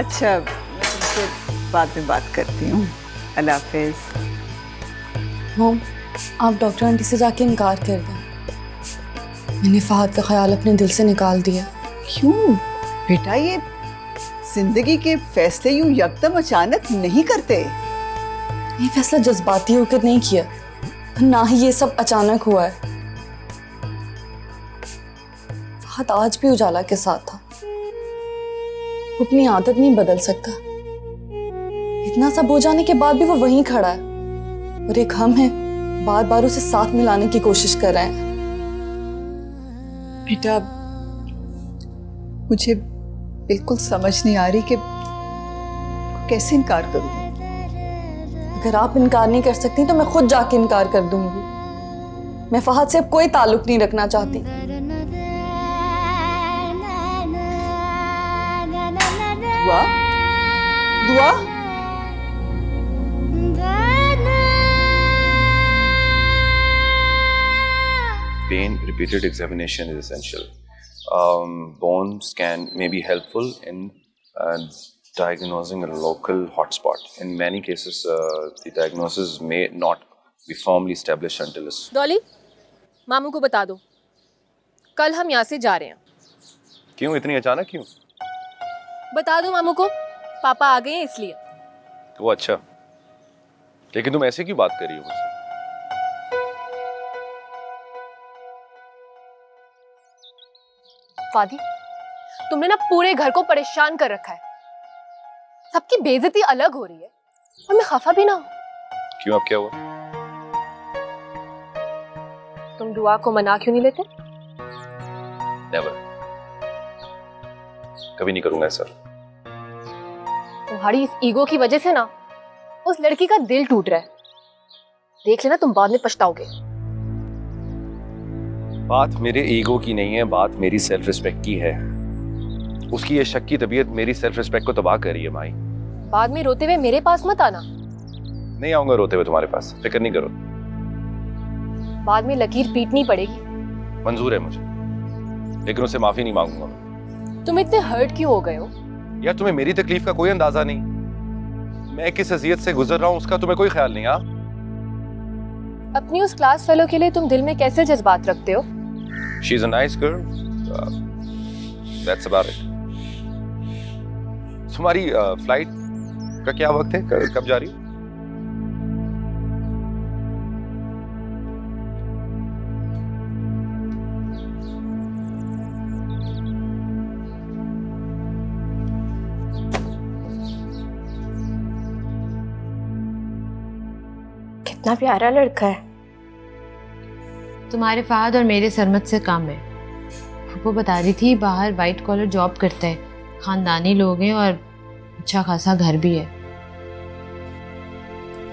अच्छा, मैं तुमसे बाद में बात करती हूँ। अल्लाह हाफिज। मॉम, आप डॉक्टर आंटी से जाके इनकार कर दें। मैंने फहद का ख्याल अपने दिल से निकाल दिया। क्यों बेटा, ये जिंदगी के फैसले यूं यकदम अचानक नहीं करते। ये फैसला जज्बाती होकर नहीं किया, ना ही ये सब अचानक हुआ है। फहद आज भी उजाला के साथ था। वो अपनी आदत नहीं बदल सकता। इतना सब हो जाने के बाद भी वो वहीं खड़ा है, और एक हम हैं बार बार उसे साथ मिलाने की कोशिश कर रहे हैं। बेटा, मुझे बिल्कुल समझ नहीं आ रही कि कैसे इनकार करूं। अगर आप इनकार नहीं कर सकती तो मैं खुद जाके इनकार कर दूंगी। मैं फहद से अब कोई ताल्लुक नहीं रखना चाहती। दुआ, दुआ, Pain repeated examination is essential. Bone scan may be helpful in diagnosing a local hotspot. In many cases, the diagnosis may not be firmly established until it's... Dolly, मामू को बता दो कल हम यहाँ से जा रहे हैं। क्यों इतनी अचानक क्यों? बता दो मामू को, पापा आ गए हैं इसलिए। वो अच्छा, लेकिन तुम ऐसे क्यों बात कर रही हो मुझसे? फादी, तुमने ना पूरे घर को परेशान कर रखा है। सबकी बेइज्जती अलग हो रही है और मैं खफा भी ना हूं। क्यों, अब क्या हुआ? तुम दुआ को मना क्यों नहीं लेते? नेवर, कभी नहीं करूंगा ऐसा। तुम्हारी इस ईगो की वजह से ना उस लड़की का दिल टूट रहा है। देख लेना, तुम बाद में पछताओगे। बात मेरे ईगो की नहीं है, बात मेरी सेल्फ रिस्पेक्ट की है। उसकी ये शक की तबीयत मेरी सेल्फ रिस्पेक्ट को तबाह कर रही है माई। बाद में रोते हुए मेरे पास मत आना। नहीं आऊंगा रोते हुए तुम्हारे पास, फिक्र नहीं करो। बाद में लकीर पीटनी पड़ेगी। मंजूर है मुझे, लेकिन उससे माफी नहीं मांगूंगा मैं। तुम इतने हर्ट क्यों हो गए हो? यार, तुम्हें मेरी तकलीफ का कोई अंदाजा नहीं। मैं किस अजियत से गुजर रहा हूँ उसका तुम्हें कोई ख्याल नहीं। हाँ, अपनी उस क्लास फेलो के लिए तुम दिल में कैसे जज्बात रखते हो? She is a nice girl, that's about it. तुम्हारी फ्लाइट का क्या वक्त है, कब जा रही हो? कितना प्यारा लड़का है। तुम्हारे फहद और मेरे सरमत से कम है। वो बता रही थी बाहर वाइट कॉलर जॉब करता है, खानदानी लोग हैं और अच्छा खासा घर भी है।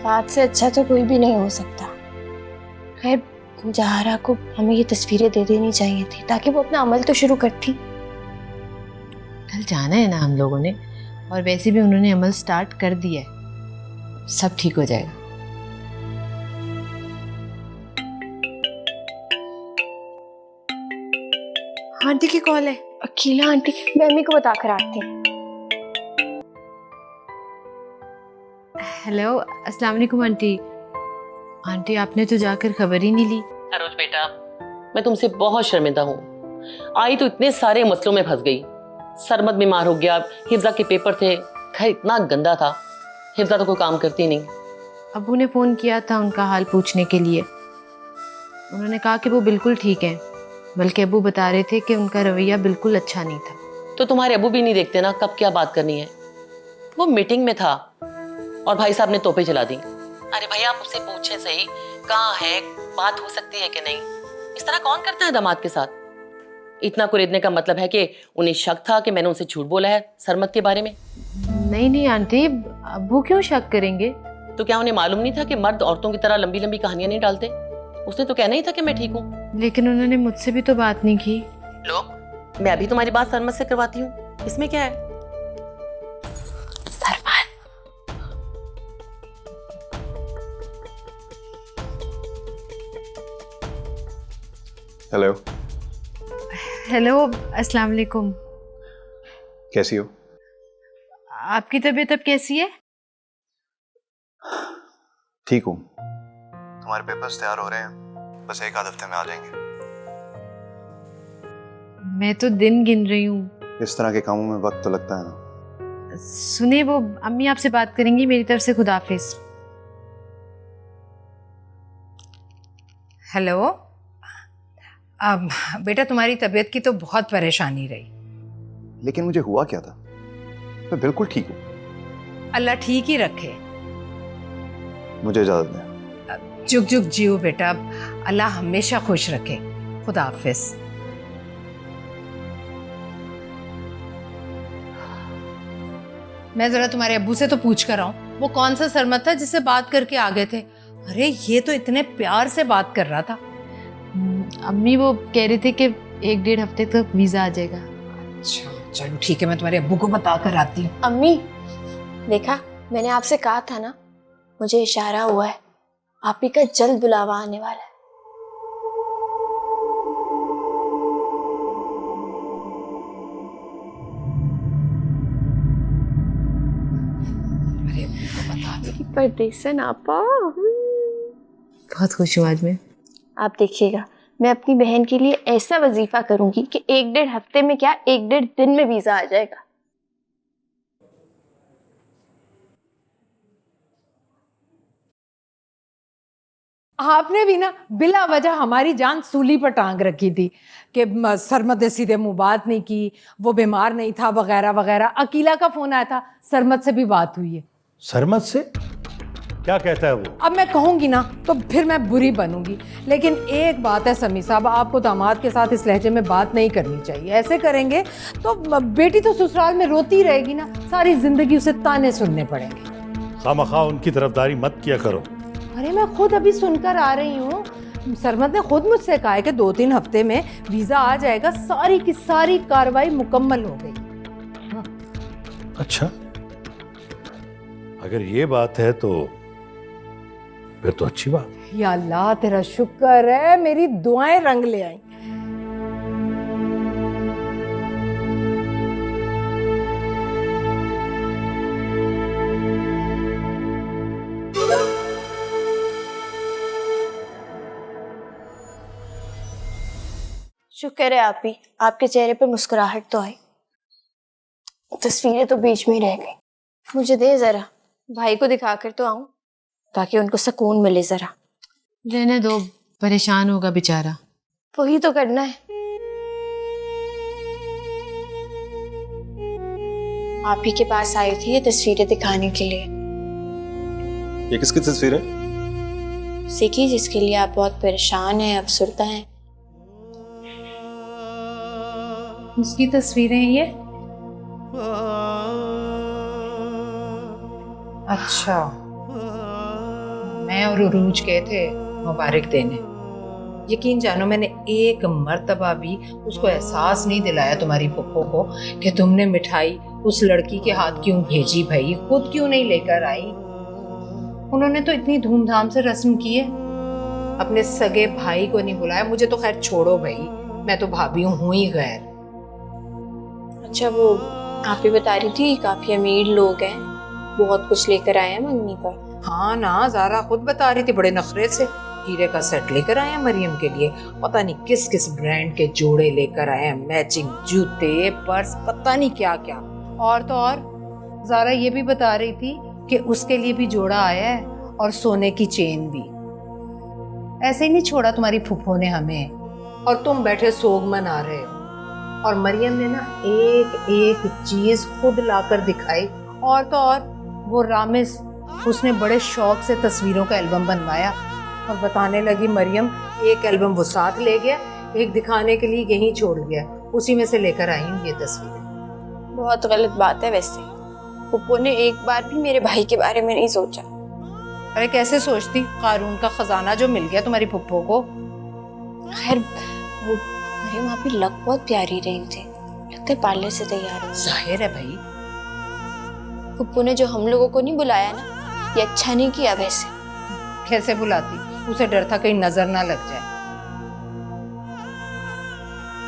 फहद से अच्छा तो कोई भी नहीं हो सकता। खैर, जहारा को हमें ये तस्वीरें दे देनी चाहिए थी ताकि वो अपना अमल तो शुरू करती। कल जाना है ना हम लोगों ने, और वैसे भी उन्होंने अमल स्टार्ट कर दिया है। सब ठीक हो जाएगा। आंटी की कॉल है। अकेला आंटी, मैं अम्मी को बता कर आती हूँ। हेलो, अस्सलाम वालेकुम आंटी। आंटी, आपने तो जाकर खबर ही नहीं ली। अरोज बेटा, मैं तुमसे बहुत शर्मिंदा हूँ। आई तो इतने सारे मसलों में फंस गई। सरमद बीमार हो गया, हिफ्जा के पेपर थे, घर इतना गंदा था। हिफ्जा तो कोई काम करती नहीं। अबू ने फ़ोन किया था उनका हाल पूछने के लिए। उन्होंने कहा कि वो बिल्कुल ठीक हैं, बल्कि अबू बता रहे थे कि उनका रवैया बिल्कुल अच्छा नहीं था। तो तुम्हारे अबू भी नहीं देखते ना कब क्या बात करनी है। वो मीटिंग में था और भाई साहब ने तोपे चला दी। अरे भाई, आप उससे पूछे सही कहाँ है, बात हो सकती है कि नहीं। इस तरह कौन करता है दामाद के साथ? इतना कुरेदने का मतलब है कि उन्हें शक था कि मैंने उनसे झूठ बोला है सरमद के बारे में। नहीं नहीं आंटी, अबू क्यों शक करेंगे? तो क्या उन्हें मालूम नहीं था कि मर्द औरतों की तरह लंबी लंबी कहानियां नहीं डालते? उसने तो कहना ही था कि मैं ठीक हूँ। लेकिन उन्होंने मुझसे भी तो बात नहीं की। लो, मैं अभी तुम्हारी बात सरमद से करवाती हूँ, इसमें क्या है? सरमद, हेलो। हेलो, अस्सलाम वालेकुम। कैसी हो? आपकी तबीयत अब कैसी है? ठीक हूँ। तुम्हारे पेपर्स तैयार हो रहे हैं, बस एक आध हफ्ते में आ जाएंगे। मैं तो दिन गिन रही हूँ। इस तरह के कामों में वक्त तो लगता है ना। सुनिए, वो अम्मी आपसे बात करेंगी। मेरी तरफ से खुदाफिज। हेलो। बेटा, तुम्हारी तबीयत की तो बहुत परेशानी रही। लेकिन मुझे हुआ क्या था? मैं बिल्कुल ठीक हूँ। अल्लाह ठीक ही रखे। मुझे इजाजत दें। जुग जुग जियो बेटा, अल्लाह हमेशा खुश रखे। खुदा हाफिज। मैं जरा तुम्हारे अब्बू से तो पूछ कर आऊं, वो कौन सा सरमत था जिससे बात करके आ गए थे? अरे ये तो इतने प्यार से बात कर रहा था। अम्मी वो कह रहे थे कि 1-1.5 हफ्ते तक वीजा आ जाएगा। अच्छा चलो ठीक है, मैं तुम्हारे अब्बू को बता कर आती हूँ। अम्मी, देखा मैंने आपसे कहा था ना, मुझे इशारा हुआ है, आप ही का जल्द बुलावा आने वाला है। अरे अब्बू को बता दो। परदेसन आपा। बहुत खुश हूँ आज मैं। आप देखिएगा, मैं अपनी बहन के लिए ऐसा वजीफा करूंगी कि 1-1.5 हफ्ते में क्या 1-1.5 दिन में वीजा आ जाएगा। आपने भी ना बिला वजह हमारी जान सूली पर टांग रखी थी कि सरमत ने सीधे मुंह बात नहीं की, वो बीमार नहीं था वगैरह वगैरह। अकीला का फोन आया था, सरमत से भी बात हुई है। सरमत से? क्या कहता है वो? अब मैं कहूंगी ना तो फिर मैं बुरी बनूंगी, लेकिन एक बात है समी साहब, आपको दामाद के साथ इस लहजे में बात नहीं करनी चाहिए। ऐसे करेंगे तो बेटी तो ससुराल में रोती रहेगी ना, सारी जिंदगी उसे ताने सुनने पड़ेंगे। खामखा उनकी तरफदारी मत किया करो। अरे मैं खुद अभी सुनकर आ रही हूँ, सरमत ने खुद मुझसे कहा है कि 2-3 हफ्ते में वीजा आ जाएगा। सारी की सारी कार्रवाई मुकम्मल हो गई। हाँ। अच्छा, अगर ये बात है तो फिर तो अच्छी बात। या अल्लाह तेरा शुक्र है, मेरी दुआएं रंग ले आई। शुक्र है आप ही, आपके चेहरे पर मुस्कुराहट तो आई। तस्वीरें तो बीच में ही रह गई। मुझे दे जरा, भाई को दिखा कर तो आऊं ताकि उनको सुकून मिले। जरा रहने दो, परेशान होगा बेचारा। वही तो करना है। आप ही के पास आई थी ये तस्वीरें दिखाने के लिए। ये किसकी तस्वीर है? सीखी, जिसके लिए आप बहुत परेशान हैं, अफसरदा हैं। उसकी तस्वीरें हैं ये? अच्छा, मैं और उरूज गए थे मुबारक देने। यकीन जानो मैंने एक मर्तबा भी उसको एहसास नहीं दिलाया तुम्हारी पुप्पो को कि तुमने मिठाई उस लड़की के हाथ क्यों भेजी। भाई खुद क्यों नहीं लेकर आई? उन्होंने तो इतनी धूमधाम से रस्म की है, अपने सगे भाई को नहीं बुलाया। मुझे तो खैर छोड़ो भाई, मैं तो भाभी हूँ ही गैर। अच्छा, वो आप ही बता रही थी काफी अमीर लोग हैं, बहुत कुछ लेकर आए हैं मंगनी पर। हाँ ना, ज़ारा खुद बता रही थी, बड़े नखरे से हीरे का सेट लेकर आए हैं मरियम के लिए। पता नहीं किस किस ब्रांड के जोड़े लेकर आए हैं, मैचिंग जूते, पर्स, पता नहीं क्या क्या। और तो और ज़ारा ये भी बता रही थी कि उसके लिए भी जोड़ा आया है और सोने की चेन भी। ऐसे ही नहीं छोड़ा तुम्हारी फुफ्फो ने हमें, और तुम बैठे सोग मना रहे हो। और मरियम ने ना एक एक चीज खुद लाकर दिखाई। और तो और वो रामिस, उसने बड़े शौक से तस्वीरों का एल्बम बनवाया और बताने लगी मरियम, एक एल्बम वो साथ ले गया, एक दिखाने के लिए यहीं छोड़ गया, उसी में से लेकर आई हूँ ये तस्वीरें। बहुत गलत बात है वैसे। पुप्पो ने एक बार भी मेरे भाई के बारे में नहीं सोचा। अरे कैसे सोचती, कारून का खजाना जो मिल गया तुम्हारी पुप्पो को। खैर वो मरियम आप ही लग बहुत प्यारी रही थी, लगता है पार्लर से तैयार हो। जाहिर है भाई, पुप्पो ने जो हम लोगों को नहीं बुलाया ना, ये अच्छा नहीं किया। वैसे कैसे बुलाती, उसे डर था कहीं नजर ना लग जाए।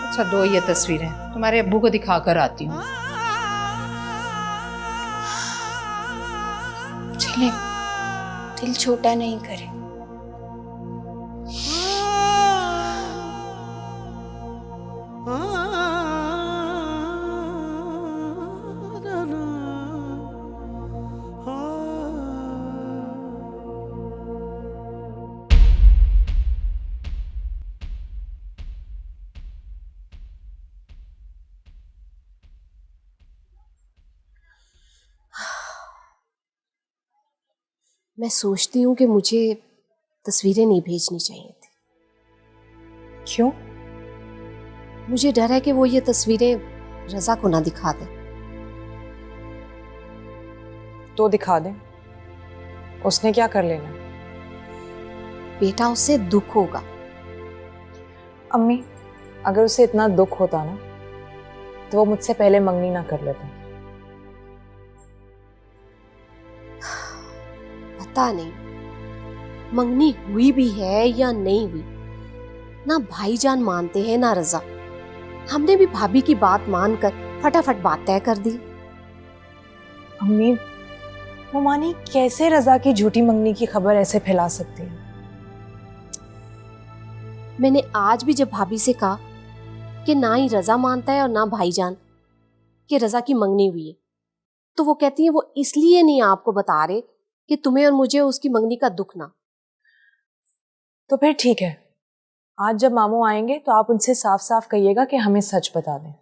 अच्छा, दो ये तस्वीरें तुम्हारे अब्बू को दिखा कर आती हूँ। ले, दिल छोटा नहीं करे। मैं सोचती हूँ कि मुझे तस्वीरें नहीं भेजनी चाहिए थी। क्यों? मुझे डर है कि वो ये तस्वीरें रजा को ना दिखा दे। तो दिखा दे, उसने क्या कर लेना? बेटा, उससे दुख होगा। अम्मी, अगर उसे इतना दुख होता ना तो वो मुझसे पहले मंगनी ना कर लेता। पता नहीं मंगनी हुई भी है या नहीं हुई, ना भाईजान मानते हैं ना रजा। हमने भी भाभी की बात मानकर फटाफट बात तय कर दी। अम्मी, वो मानी कैसे रजा की झूठी मंगनी की खबर ऐसे फैला सकती है? मैंने आज भी जब भाभी से कहा कि ना ही रजा मानता है और ना भाईजान कि रजा की मंगनी हुई है, तो वो कहती है वो इसलिए नहीं आपको बता रहे कि तुम्हें और मुझे उसकी मंगनी का दुख ना। तो फिर ठीक है, आज जब मामू आएंगे तो आप उनसे साफ साफ कहिएगा कि हमें सच बता दें,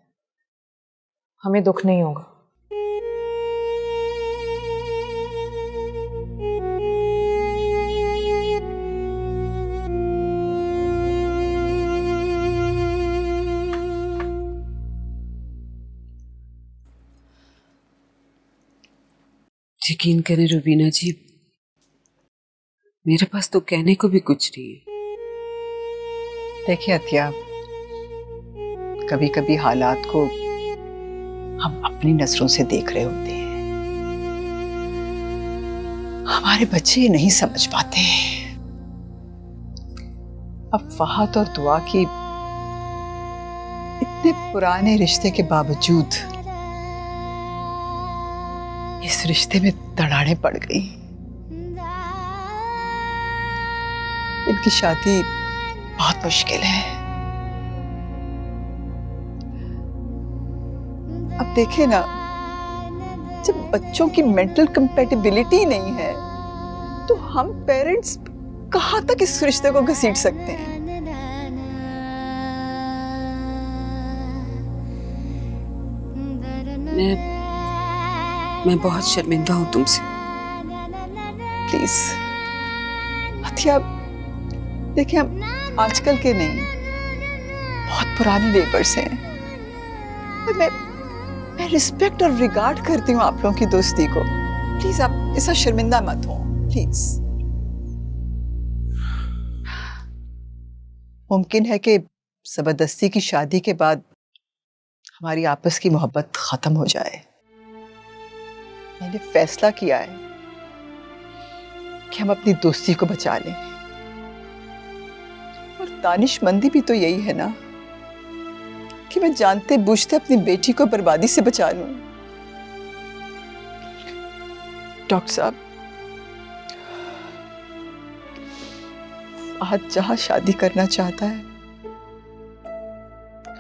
हमें दुख नहीं होगा। यकीन करें रुबीना जी, मेरे पास तो कहने को भी कुछ नहीं है। देखिए अतिया, कभी कभी हालात को हम अपनी नजरों से देख रहे होते हैं, हमारे बच्चे ये नहीं समझ पाते। अफवाहत और दुआ की इतने पुराने रिश्ते के बावजूद इस रिश्ते में दरारें पड़ गई। इनकी शादी बहुत मुश्किल है। अब देखे ना, जब बच्चों की मेंटल कंपैटिबिलिटी नहीं है तो हम पेरेंट्स कहां तक इस रिश्ते को घसीट सकते हैं? मैं बहुत शर्मिंदा हूं तुमसे। प्लीज अतिया, देखिए हम आजकल के नहीं, बहुत पुराने नेबर्स हैं। और मैं रिस्पेक्ट और रिगार्ड करती हूँ आप लोगों की दोस्ती को। प्लीज आप ऐसा शर्मिंदा मत हो, प्लीज। मुमकिन है कि जबरदस्ती की शादी के बाद हमारी आपस की मोहब्बत खत्म हो जाए। मैंने फैसला किया है कि हम अपनी दोस्ती को बचा लें, और दानिशमंदी भी तो यही है ना कि मैं जानते बूझते अपनी बेटी को बर्बादी से बचा लूं। डॉक्टर साहब, आज जहां शादी करना चाहता है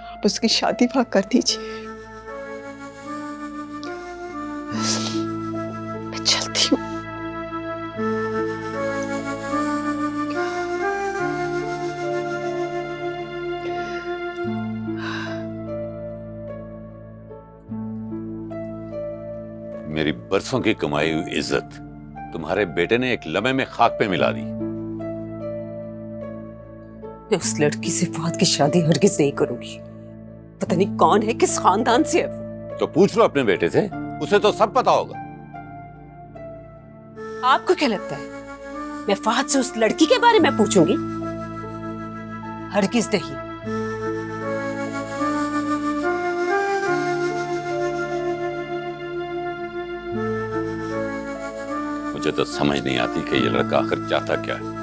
आप उसकी शादी वहां कर दीजिए। मैं चलती हूँ। मेरी बरसों की कमाई हुई इज्जत तुम्हारे बेटे ने एक लम्हे में खाक पे मिला दी। मैं उस लड़की से फात की शादी हरगिज नहीं करूंगी। पता नहीं कौन है, किस खानदान से है वो। तो पूछ लो अपने बेटे से, उसे तो सब पता होगा। आपको क्या लगता है मैं फात से उस लड़की के बारे में पूछूंगी? हरगिज नहीं। मुझे तो समझ नहीं आती कि ये लड़का आखिर चाहता क्या है।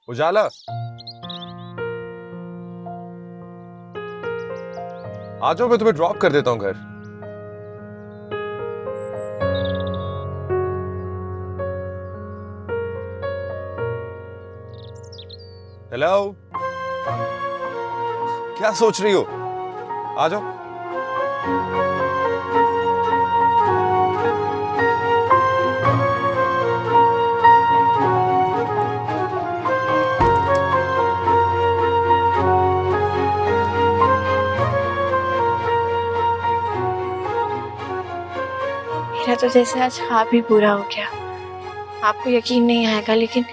उजाला, आ जाओ, मैं तुम्हें ड्रॉप कर देता हूं घर। हेलो, क्या सोच रही हो? आ जाओ। मेरा तो जैसे आज ख्वाब ही पूरा हो गया। आपको यकीन नहीं आएगा, लेकिन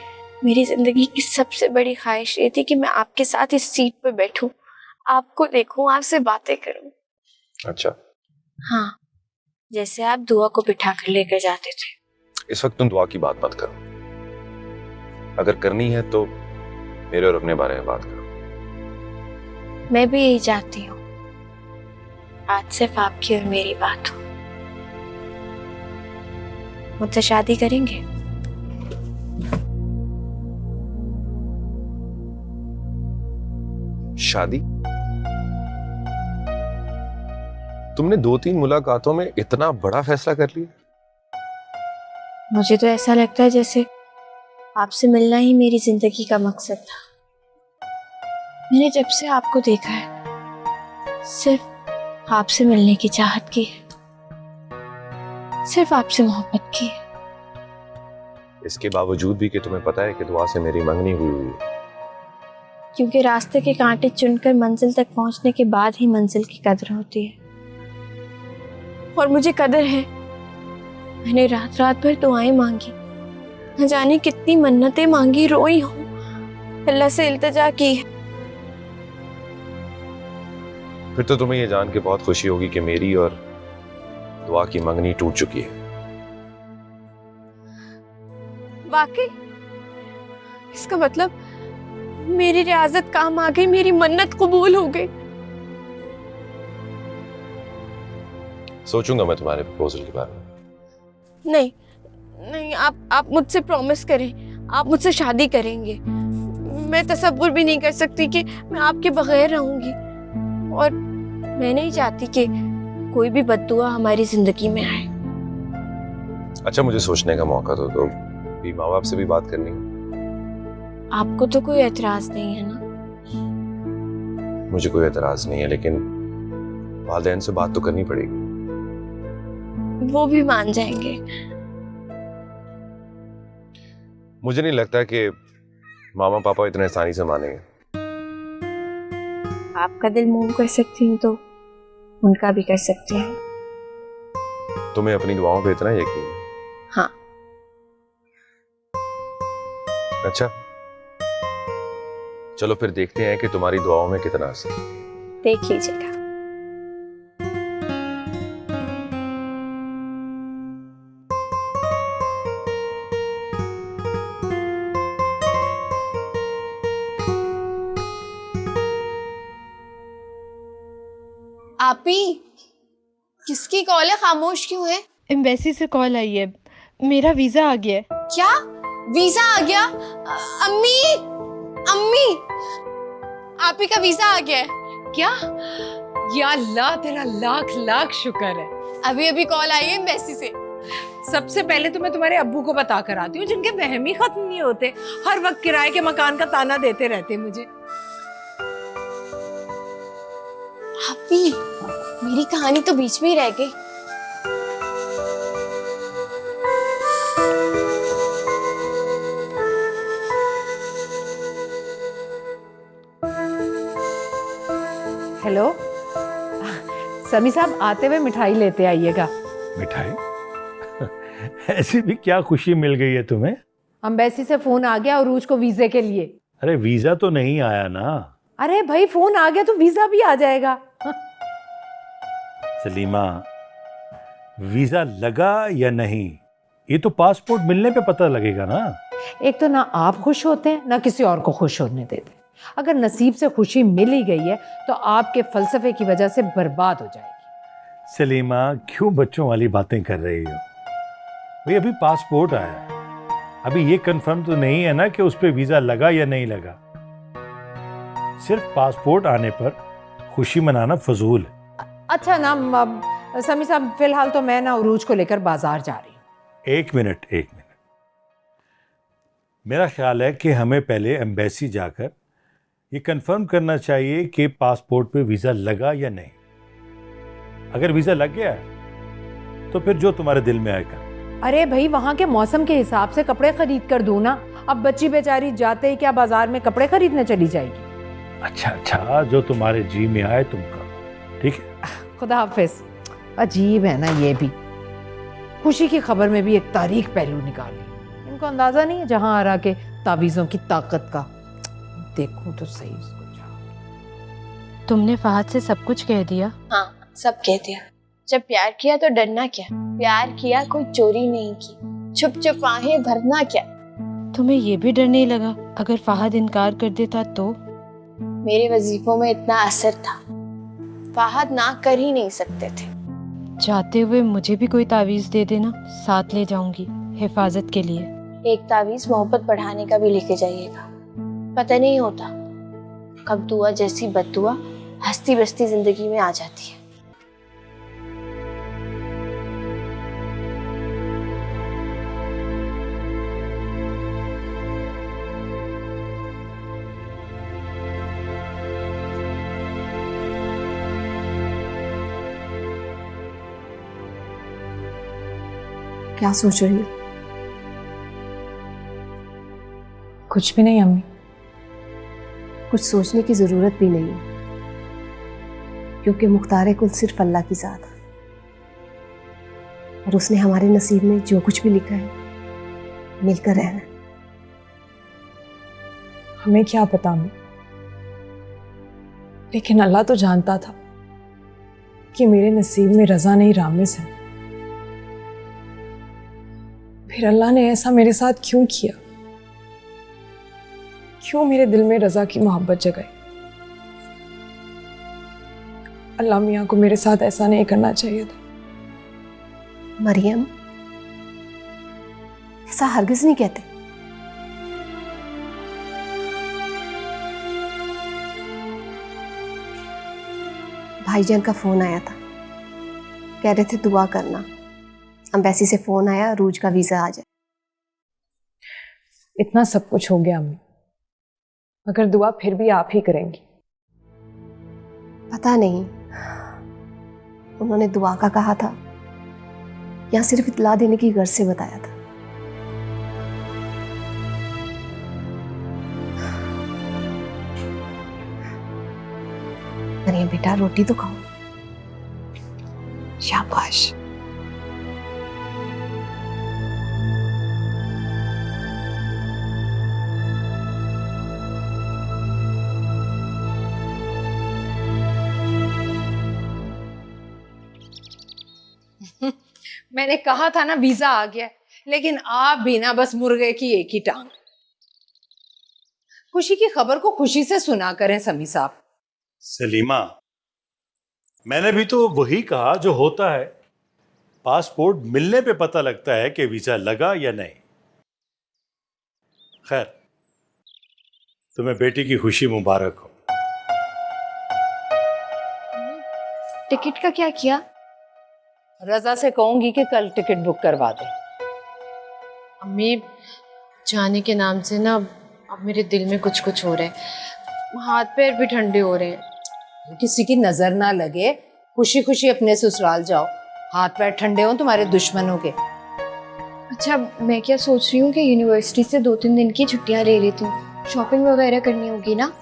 मेरी जिंदगी की सबसे बड़ी ख्वाहिश ये थी कि मैं आपके साथ इस सीट पे बैठूं, आपको देखूं, आपसे बातें करूं। अच्छा, हाँ, जैसे आप दुआ को बिठा कर लेकर जाते थे। इस वक्त तुम दुआ की बात मत करो। अगर करनी है तो मेरे और अपने बारे में बात करो। मैं भी यही चाहती हूँ, आज सिर्फ आपकी और मेरी बात हो। मुझसे शादी करेंगे? शादी? तुमने 2-3 मुलाकातों में इतना बड़ा फैसला कर लिया? मुझे तो ऐसा लगता है जैसे आपसे मिलना ही मेरी जिंदगी का मकसद था। मैंने जब से आपको देखा है सिर्फ आपसे मिलने की चाहत की है, सिर्फ आपसे मोहब्बत की है। इसके बावजूद भी कि तुम्हें पता है कि दुआ से मेरी मंगनी हुई है। क्योंकि रास्ते के कांटे चुनकर मंजिल तक पहुंचने के बाद ही मंजिल की कदर होती है, और मुझे कदर है। मैंने रात रात भर दुआएं मांगी, न जाने कितनी मन्नतें मांगी, रोई हूं, अल्लाह से इल्तिजा की। फिर तो तुम्हें यह जान के बहुत खुशी होगी कि मेरी और दुआ की मंगनी टूट चुकी है। वाकई? इसका मतलब मेरी रियाजत काम आ गई, मेरी मन्नत कबूल हो गई। सोचूंगा मैं तुम्हारे प्रपोजल के बारे में। नहीं नहीं, आप मुझसे प्रॉमिस करें, आप मुझसे शादी करेंगे। मैं तसव्वुर भी नहीं कर सकती कि मैं आपके बगैर रहूंगी, और मैं नहीं चाहती कि कोई भी बद्दुआ हमारी जिंदगी में आए। अच्छा, मुझे सोचने का मौका दो भी माँ बाप से भी बात करनी है। आपको तो कोई एतराज नहीं है ना? मुझे कोई एतराज नहीं है, लेकिन वालिदैन से बात तो करनी पड़ेगी। वो भी मान जाएंगे। मुझे नहीं लगता कि मामा पापा इतने आसानी से मानेंगे। आपका दिल मूव कर सकती हूँ तो उनका भी कर सकती हैं। तुम्हें अपनी दुआओं पे इतना यकीन है? हाँ। अच्छा, चलो फिर देखते हैं कि तुम्हारी दुआओं में कितना असर है। देख लीजिएगा। आपी, किसकी कॉल है? खामोश क्यों है? एम्बेसी से कॉल आई है, मेरा वीजा आ गया है। क्या वीजा आ गया? अम्मी, अम्मी, आपी का वीजा आ गया है। क्या? या अल्लाह, तेरा लाख लाख शुक्र है। अभी अभी कॉल आई है एम्बेसी से। सबसे पहले तो मैं तुम्हारे अब्बू को बता कर आती हूँ, जिनके वहम ही खत्म नहीं होते, हर वक्त किराए के मकान का ताना देते रहते मुझे। आपी, मेरी कहानी तो बीच में ही रह गई। हेलो, समी साहब आते हुए मिठाई लेते आइएगा। मिठाई? ऐसी भी क्या खुशी मिल गई है तुम्हें? अम्बेसी से फोन आ गया उरूज को वीजे के लिए। अरे वीजा तो नहीं आया ना। अरे भाई, फोन आ गया तो वीजा भी आ जाएगा। सलीमा, वीजा लगा या नहीं ये तो पासपोर्ट मिलने पे पता लगेगा ना। एक तो ना आप खुश होते हैं, ना किसी और को खुश होने देते। अगर नसीब से खुशी मिल ही गई है तो आपके फलसफे की वजह से बर्बाद हो जाएगी। सलीमा, क्यों बच्चों वाली बातें कर रही हो? भाई अभी पासपोर्ट आया है, अभी ये कंफर्म तो नहीं है ना कि उस पे वीजा लगा या नहीं लगा। सिर्फ पासपोर्ट आने पर खुशी मनाना फजूल है। अच्छा ना समी साहब, फिलहाल तो मैं ना उरूज को लेकर बाजार जा रही हूँ। एक मिनट। मेरा ख्याल है कि हमें पहले एम्बेसी जाकर ये कंफर्म करना चाहिए कि पासपोर्ट पे वीजा लगा या नहीं। अगर वीजा लग गया है तो फिर जो तुम्हारे दिल में आएगा। अरे भाई, वहाँ के मौसम के हिसाब से कपड़े खरीद कर दूँ ना। अब बच्ची बेचारी जाते ही क्या बाजार में कपड़े खरीदने चली जाएगी। अच्छा, जो तुम्हारे जी में आए तुम करो, ठीक है? खुदा हाफिज। अजीब है ना ये भी, खुशी की खबर में भी एक तारीख पहलू निकाल ली। इनको अंदाजा नहीं है जहां आ रहा के तावीज़ों की ताकत का। देखूं तो सही उसको। तुमने फहद से सब कुछ कह दिया? हाँ, सब कह दिया। जब प्यार किया तो डरना क्या, प्यार किया कोई चोरी नहीं की, छुप छुप आहें भरना क्या। तुम्हें ये भी डर नहीं लगा अगर फहद इनकार कर देता तो? मेरे वजीफों में इतना असर था, फहद ना कर ही नहीं सकते थे। जाते हुए मुझे भी कोई तावीज दे देना, साथ ले जाऊंगी हिफाजत के लिए। एक तावीज मोहब्बत बढ़ाने का भी लेके जाइएगा। पता नहीं होता कब दुआ जैसी बद्दुआ हंसती बसती जिंदगी में आ जाती है। क्या सोच रही हो? कुछ भी नहीं अम्मी। कुछ सोचने की जरूरत भी नहीं है, क्योंकि मुख्तार कुल सिर्फ अल्लाह की जात है और उसने हमारे नसीब में जो कुछ भी लिखा है मिलकर रहना। हमें क्या पता अम्मी, लेकिन अल्लाह तो जानता था कि मेरे नसीब में रजा नहीं रामिस है। फिर अल्लाह ने ऐसा मेरे साथ क्यों किया? क्यों मेरे दिल में रजा की मोहब्बत जगाई? अल्लाह मियाँ को मेरे साथ ऐसा नहीं करना चाहिए था। मरियम, ऐसा हरगिज नहीं कहते। भाईजान का फोन आया था, कह रहे थे दुआ करना। एम्बेसी से फोन आया, रूज का वीजा आ जाए। इतना सब कुछ हो गया अम्मी, मगर दुआ फिर भी आप ही करेंगी। पता नहीं, उन्होंने दुआ का कहा था या सिर्फ इत्तला देने की गर्ज से बताया था। अरे बेटा, रोटी तो खाओ। शाबाश। मैंने कहा था ना वीजा आ गया, लेकिन आप भी ना बस मुर्गे की एक ही टांग। खुशी की खबर को खुशी से सुना करें समी साहब। सलीमा, मैंने भी तो वही कहा जो होता है। पासपोर्ट मिलने पे पता लगता है कि वीजा लगा या नहीं। खैर, तुम्हें बेटी की खुशी मुबारक हो। टिकट का क्या किया? रजा से कहूंगी कि कल टिकट बुक करवा दे। अम्मी, जाने के नाम से ना अब मेरे दिल में कुछ कुछ हो रहा है, हाथ पैर भी ठंडे हो रहे हैं। किसी की नजर ना लगे, खुशी खुशी अपने ससुराल जाओ। हाथ पैर ठंडे हो तुम्हारे दुश्मनों के। अच्छा, मैं क्या सोच रही हूँ कि यूनिवर्सिटी से 2-3 दिन की छुट्टियां ले लेती हूँ। शॉपिंग वगैरह करनी होगी ना?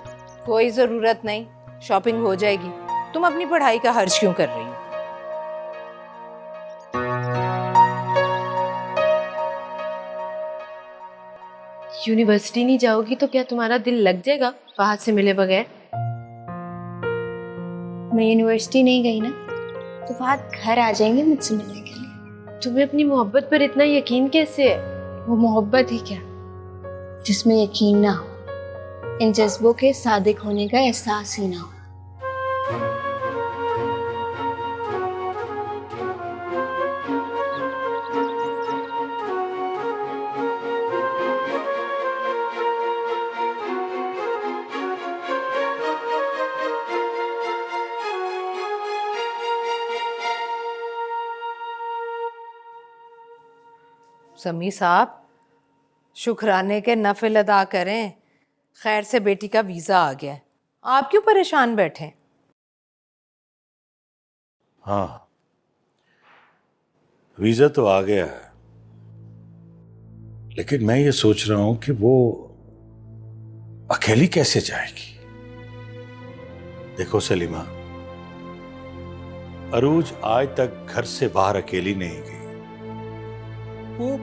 कोई जरूरत नहीं, शॉपिंग हो जाएगी। तुम अपनी पढ़ाई का हर्ज क्यों कर रही हो? यूनिवर्सिटी नहीं जाओगी तो क्या तुम्हारा दिल लग जाएगा फहद से मिले बगैर? मैं यूनिवर्सिटी नहीं गई ना तो फहद घर आ जाएंगे मुझसे मिलने के लिए। तुम्हें अपनी मोहब्बत पर इतना यकीन कैसे है? वो मोहब्बत ही क्या जिसमें यकीन ना हो, इन जज्बों के सादिक होने का एहसास ही ना हो। समी साहब, शुक्राने के नफिल अदा करें, खैर से बेटी का वीज़ा आ गया है। आप क्यों परेशान बैठे? हाँ, वीजा तो आ गया है, लेकिन मैं ये सोच रहा हूं कि वो अकेली कैसे जाएगी। देखो सलीमा, अरूज आज तक घर से बाहर अकेली नहीं गई। वो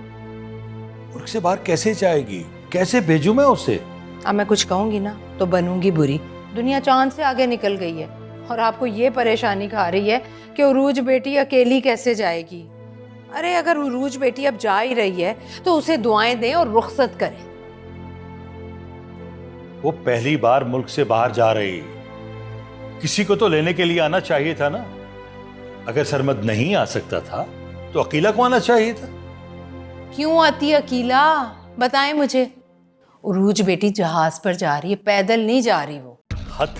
मुल्क से बाहर कैसे जाएगी? कैसे भेजूं मैं उसे? अब मैं कुछ कहूंगी ना तो बनूंगी बुरी। दुनिया चांद से आगे निकल गई है और आपको ये परेशानी खा रही है कि उरूज बेटी अकेली कैसे जाएगी। अरे अगर उरूज बेटी अब जा ही रही है तो उसे दुआएं दें और रुखसत करें। वो पहली बार मुल्क से बाहर जा रही, किसी को तो लेने के लिए आना चाहिए था ना। अगर सरमद नहीं आ सकता था तो अकीला को आना चाहिए था। क्यों आती अकीला, बताएं मुझे। उरूज बेटी जहाज पर जा रही है, पैदल नहीं जा रही वो। हद,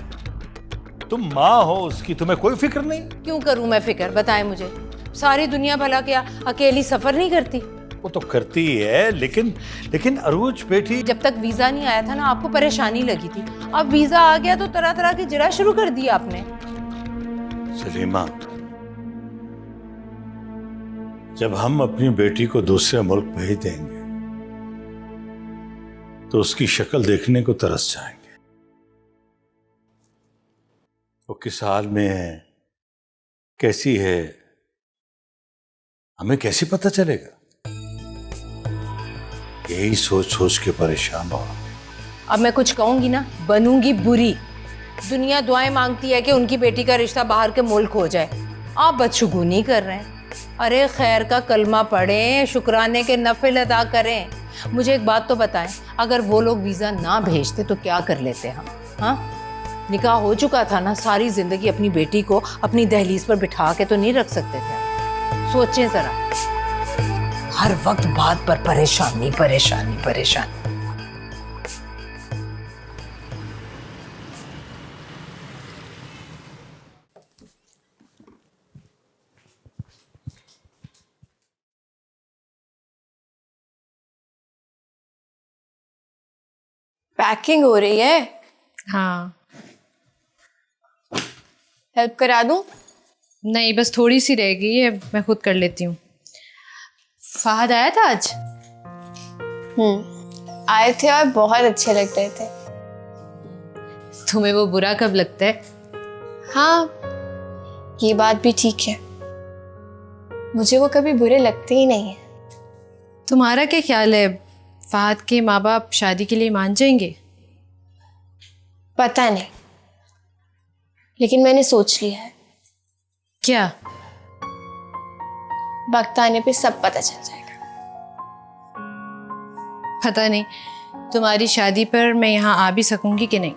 तुम माँ हो उसकी, तुम्हें कोई फिक्र नहीं? क्यों करूं मैं फिक्र, बताएं मुझे। सारी दुनिया भला क्या अकेली सफर नहीं करती? वो तो करती है, लेकिन अरूज बेटी। जब तक वीजा नहीं आया था ना आपको परेशानी लगी थी, अब वीजा आ गया तो तरह तरह की जिरा शुरू कर दी आपने। सलीमा, जब हम अपनी बेटी को दूसरे मुल्क भेज देंगे तो उसकी शक्ल देखने को तरस जाएंगे। वो किस हाल में है, कैसी है, हमें कैसे पता चलेगा? यही सोच सोच के परेशान हो। अब मैं कुछ कहूंगी ना बनूंगी बुरी। दुनिया दुआएं मांगती है कि उनकी बेटी का रिश्ता बाहर के मुल्क हो जाए, आप बदशुगुनी कर रहे हैं। अरे खैर का कलमा पढ़ें, शुक्राने के नफिल अदा करें। मुझे एक बात तो बताएं, अगर वो लोग वीज़ा ना भेजते तो क्या कर लेते हम? हाँ, निकाह हो चुका था ना, सारी जिंदगी अपनी बेटी को अपनी दहलीज पर बिठा के तो नहीं रख सकते थे। सोचें जरा, हर वक्त बात पर परेशानी परेशानी परेशानी। पैकिंग हो रही है। हाँ। हेल्प करा दूं? नहीं, बस थोड़ी सी रह गई है, मैं खुद कर लेती हूँ। फहद आया था आज? आए थे और बहुत अच्छे लग रहे थे। तुम्हें वो बुरा कब लगता है? हाँ, ये बात भी ठीक है, मुझे वो कभी बुरे लगते ही नहीं है। तुम्हारा क्या ख्याल है, फहद के माँ बाप शादी के लिए मान जाएंगे? पता नहीं, लेकिन मैंने सोच लिया है। क्या? वक्त आने पे सब पता चल जाएगा। पता नहीं, तुम्हारी शादी पर मैं यहाँ आ भी सकूंगी कि नहीं।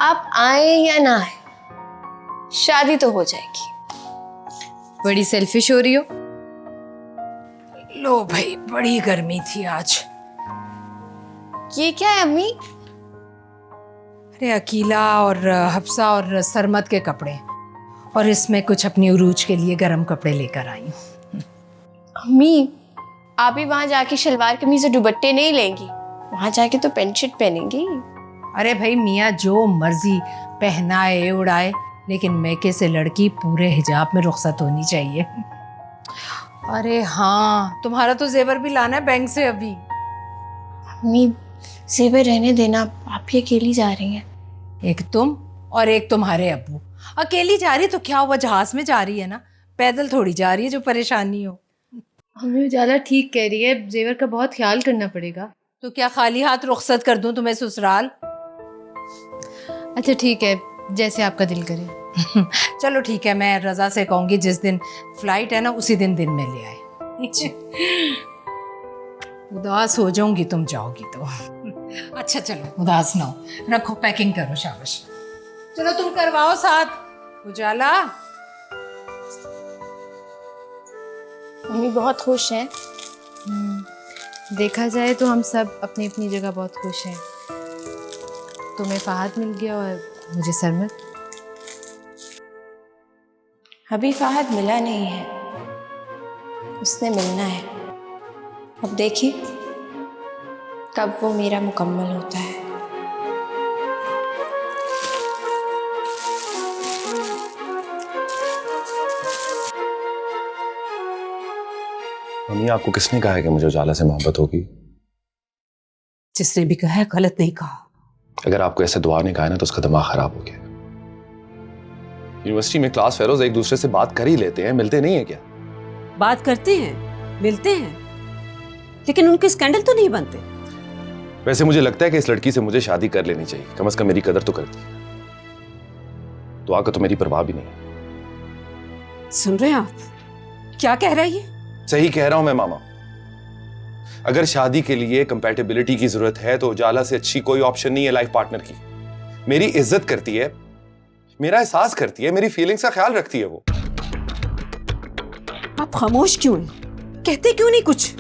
आप आए या ना आए, शादी तो हो जाएगी। बड़ी सेल्फिश हो रही हो। लो भाई, बड़ी गर्मी थी आज। ये क्या है अम्मी? अरे अकीला और हफ्सा और सरमत के कपड़े, और इसमें कुछ अपनी उरूज के लिए गर्म कपड़े लेकर आई हूँ। अम्मी, आप ही वहां जाके शलवार कमीज और दुपट्टे नहीं लेंगी, वहां जाके तो पेंट शर्ट पहनेंगी। अरे भाई, मियाँ जो मर्जी पहनाए उड़ाए, लेकिन मैके से लड़की पूरे हिजाब में रुखसत होनी चाहिए। अरे हाँ, तुम्हारा तो जेवर भी लाना है बैंक से अभी। अम्मी, जेवर रहने देना, आप ही अकेली जा रही हैं। एक तुम और एक तुम्हारे अब्बू। अकेली जा रही तो क्या हुआ, जहाज में जा रही है ना, पैदल थोड़ी जा रही है जो परेशानी हो। हमें उजाला ठीक कह रही है, जेवर का बहुत ख्याल करना पड़ेगा। तो क्या खाली हाथ रुखसत कर दूं तुम्हें ससुराल? अच्छा ठीक है, जैसे आपका दिल करे। चलो ठीक है, मैं रजा से कहूंगी जिस दिन फ्लाइट है ना उसी दिन में ले आए। उदास हो जाऊंगी तुम जाओगी तो। अच्छा चलो, उदास ना हो, रखो, पैकिंग करो, शाबाश। चलो तुम करवाओ साथ उजाला। मम्मी बहुत खुश हैं। देखा जाए तो हम सब अपनी अपनी जगह बहुत खुश हैं। तुम्हें फहद मिल गया और मुझे सरमत। अभी फहद मिला नहीं है, उसने मिलना है। अब देखिए कब वो मेरा मुकम्मल होता है। मम्मी, आपको किसने कहा है कि मुझे उजाला से मोहब्बत होगी? जिसने भी कहा है गलत नहीं कहा। अगर आपको ऐसे दुआ ने कहा है ना तो उसका दिमाग खराब हो गया। यूनिवर्सिटी में क्लास फेलोज एक दूसरे से बात कर ही लेते हैं, मिलते नहीं है क्या? बात करते हैं, मिलते हैं, लेकिन उनके स्कैंडल तो नहीं बनते। वैसे मुझे लगता है कि इस लड़की से मुझे शादी कर लेनी चाहिए, कम से कम मेरी कदर तो करती है। दुआ का तो मेरी परवाह भी नहीं। सुन रहे हैं आप क्या कह रहा है ये? सही कह रहा हूं मैं मामा। अगर शादी के लिए कंपैटिबिलिटी की जरूरत है तो उजाला से अच्छी कोई ऑप्शन नहीं है लाइफ पार्टनर की। मेरी इज्जत करती है, मेरा एहसास करती है, मेरी फीलिंग्स का ख्याल रखती है वो। आप खामोश क्यों हैं? कहते क्यों नहीं कुछ?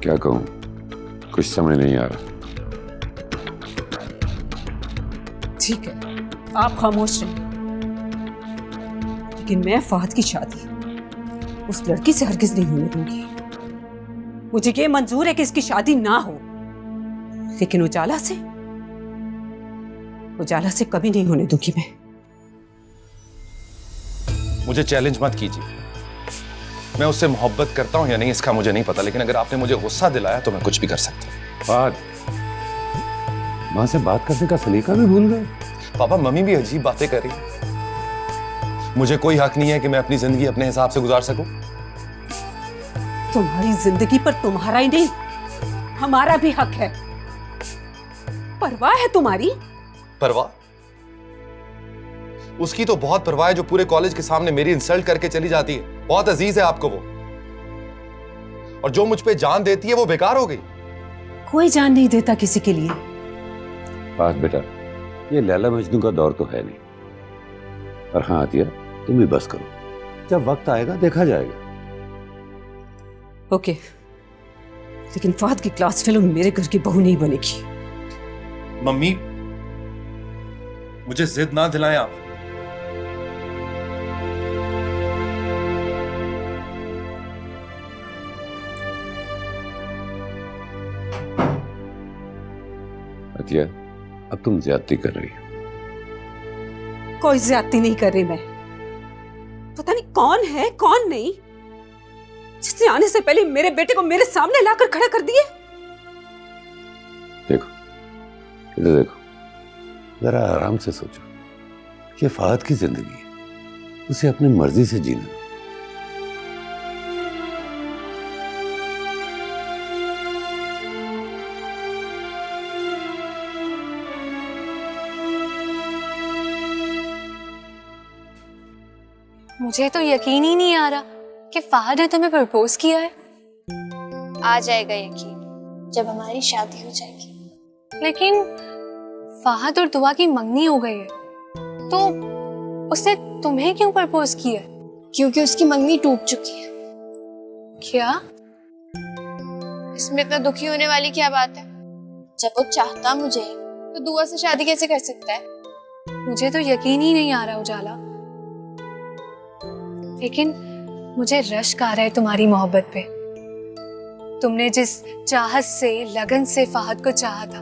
क्या कहूं, कुछ समझ नहीं आ रहा। ठीक है, आप खामोश रहें, लेकिन मैं फहद की शादी उस लड़की से हरगिज नहीं होने दूंगी। मुझे ये मंजूर है कि इसकी शादी ना हो, लेकिन उजाला से कभी नहीं होने दूंगी मैं। मुझे चैलेंज मत कीजिए। मैं उससे मोहब्बत करता हूं या नहीं इसका मुझे नहीं पता, लेकिन अगर आपने मुझे गुस्सा दिलाया तो मैं कुछ भी कर सकता हूं। फहद, मां से बात करने का सलीका भी भूल गए? पापा, मम्मी भी अजीब बातें कर रही है। मुझे कोई हक नहीं है कि मैं अपनी जिंदगी अपने हिसाब से गुजार सकूं। तुम्हारी जिंदगी पर तुम्हारा ही नहीं, हमारा भी हक है। परवाह है तुम्हारी? परवाह? उसकी तो बहुत परवाह है जो पूरे कॉलेज के सामने मेरी इंसल्ट करके चली जाती है। बहुत अजीज है आपको वो, और जो मुझ पे जान देती है वो बेकार हो गई। कोई जान नहीं देता किसी के लिए। फहद बेटा, ये लैला मजनू का दौर तो है नहीं। और हाँ आतिया, तुम भी बस करो, जब वक्त आएगा देखा जाएगा। ओके, लेकिन फहद की क्लास फेलो मेरे घर की बहू नहीं बनेगी। मम्मी, मुझे जिद ना दिलाएं आप। आतिया, अब तुम ज्यादती कर रही हो। कोई ज्यादती नहीं कर रही मैं। पता नहीं कौन है कौन नहीं, जिसने आने से पहले मेरे बेटे को मेरे सामने लाकर खड़ा कर दिए। देखो, इधर देखो, जरा आराम से सोचो। ये फहद की जिंदगी है, उसे अपनी मर्जी से जीना दो। मुझे तो यकीन ही नहीं आ रहा कि फहद ने तुम्हें प्रपोज किया है। आ जाएगा यकीन जब हमारी शादी हो जाएगी। लेकिन फहद और दुआ की मंगनी हो गई है, तो उसने तुम्हें क्यों प्रपोज किया है? क्योंकि उसकी मंगनी टूट चुकी है। क्या? इसमें इतना दुखी होने वाली क्या बात है? जब वो चाहता मुझे तो दुआ से शादी कैसे कर सकता है? मुझे तो यकीन ही नहीं आ रहा उजाला, लेकिन मुझे रश्क आ रहा है तुम्हारी मोहब्बत पे। तुमने जिस चाहत से, लगन से फहद को चाहा था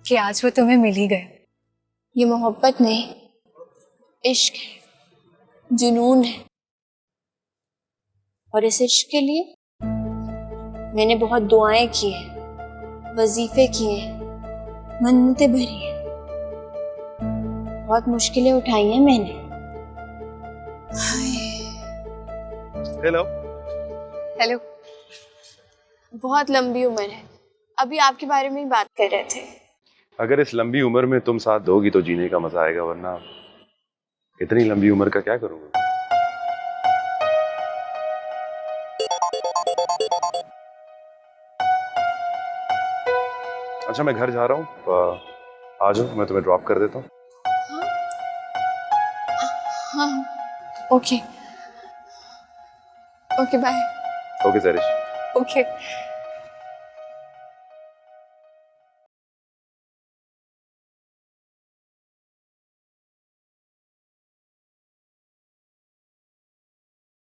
कि आज वो तुम्हें मिल ही गया। ये मोहब्बत नहीं, इश्क है, जुनून है। और इस इश्क के लिए मैंने बहुत दुआएं की हैं, वजीफे किए हैं, मन्नतें भरी हैं, बहुत मुश्किलें उठाई हैं मैंने। हेलो। हेलो। बहुत लंबी उम्र है, अभी आपके बारे में ही बात कर रहे थे। अगर इस लंबी उम्र में तुम साथ दोगी तो जीने का मजा आएगा, वरना इतनी लंबी उम्र का क्या करूंगा। अच्छा, मैं घर जा रहा हूँ, आ जाओ, मैं तुम्हें ड्रॉप कर देता हूँ। हाँ, ओके ओके, बाय। ओके सरिश। ओके।